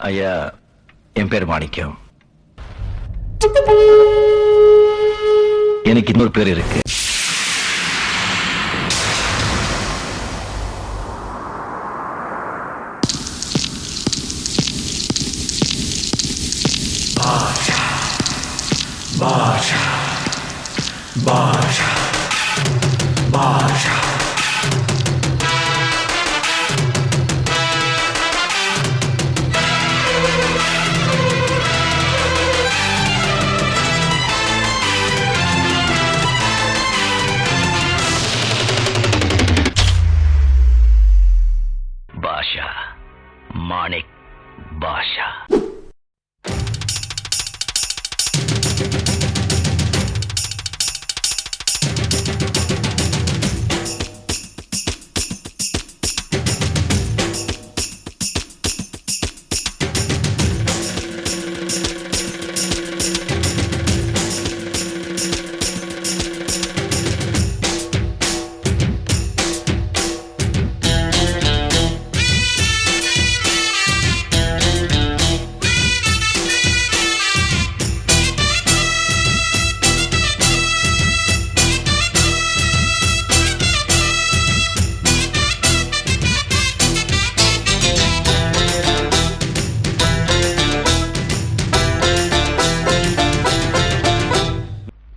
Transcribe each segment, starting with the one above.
ஐயா, என் பேர் மாணிக்கம். எனக்கு இன்னொரு பேர் இருக்கு. பாஷா பாஷா பாஷா பாஷா பாஷா மாணிக் பாஷா.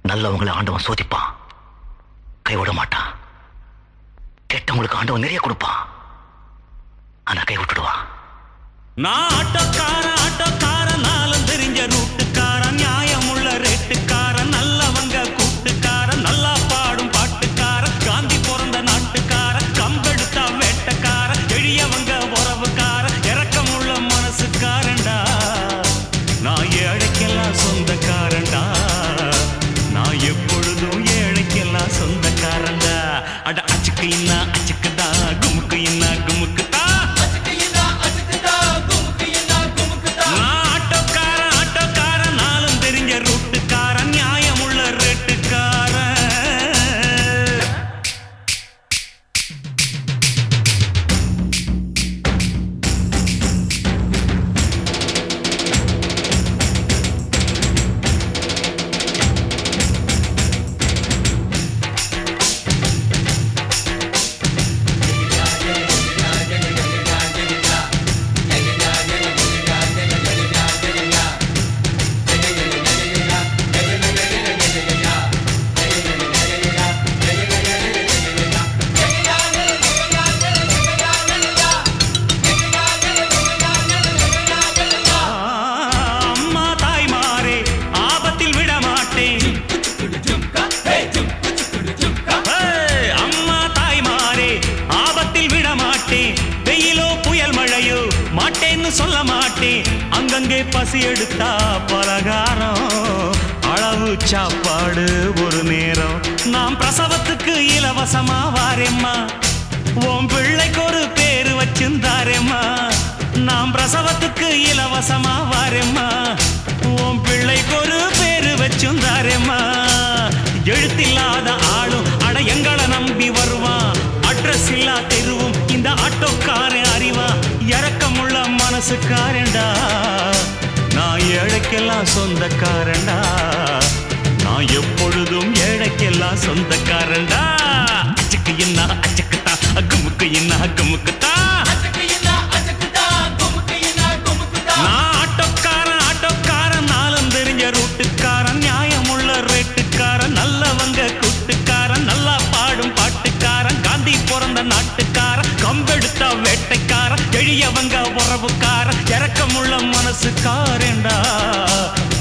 நல்லவங்களை ஆண்டவன் சோதிப்பான், கைவிட மாட்டான். கெட்டவங்களுக்கு ஆண்டவன் நிறைய கொடுப்பான், ஆனா கை விட்டுடுவான். நான் ஆட்டோக்கார நாளும் தெரிஞ்ச ரூட்டுக்காரன், நியாயமுள்ள ரேட்டுக்காரன், நல்லவங்க கூட்டுக்காரன், நல்லா பாடும் பாட்டுக்காரன், காந்தி பிறந்த நாட்டுக்காரன், கம்பெடுத்தா வேட்டக்காரன், எளியவங்க உறவுக்காரன், இரக்கமுள்ள மனசுக்காரன்டா. நான் ஏழைக்கெல்லாம் சொந்தக்காரன்டா, நான் எப்பொழுதும் ஏழைக்கெல்லாம் சொந்தக்காரன்டா. அட அச்சுக்கு இன்னா அச்சுக்குதா, குமுக்கு இன்னா குமுக்குதா. வெயிலோ புயல் மழையோ மாட்டேன்னு சொல்ல மாட்டேன். அங்கங்கே பசி எடுத்தா பலகாரம், அளவு சாப்பாடு ஒரு நேரம். நாம் பிரசவத்துக்கு இலவசமா வாரேம்மா, உன் பிள்ளைக்கு ஒரு பேரு வச்சிருந்தாரேம்மா. நாம் பிரசவத்துக்கு இலவசமா வாரேம்மா, உன் பிள்ளைக்கு ஒரு பேரு வச்சிருந்தாரேம்மா. எழுத்தில்லாத ஆளும் அட எங்களை நம்பி வருவான், அட்ரஸ் இல்லா தெருவும் இந்த ஆட்டோக்காரன் அறிவா. இரக்கமுள்ள மனசுக்காரன்டா, நான் ஏழைக்கெல்லாம் சொந்தக்காரன்டா, நான் எப்பொழுதும் ஏழைக்கெல்லாம் சொந்தக்காரன்டா. அச்சுக்கு என்ன அச்சுக்குத்தா, குமுக்கு என்ன குமுக்குத்தா. நான் ஆட்டோக்காரன் நாளும் தெரிஞ்ச ரூட்டுக்காரன், நியாயமுள்ள ரேட்டுக்காரன், நல்லவங்க கூட்டுக்காரன், நல்லா பாடும் பாட்டுக்காரன், காந்தி பிறந்த நாட்டுக்காரன், கம்பெடுத்தா வேட்டைக்காரன், எளியவங்க உறவுக்காரன், இரக்கமுள்ள மனசுக்காரன்டா.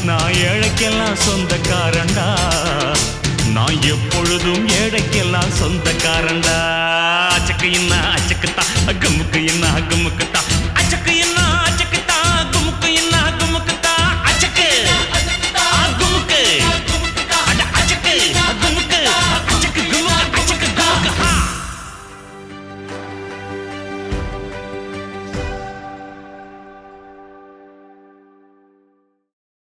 நான் ஏழைக்கெல்லாம் சொந்தக்காரன்டா, நான் எப்பொழுதும் ஏழைக்கெல்லாம் சொந்தக்காரன்டா. அச்சுக்கு என்ன அச்சுக்குத்தா, குமுக்கு என்ன குமுக்குத்தா.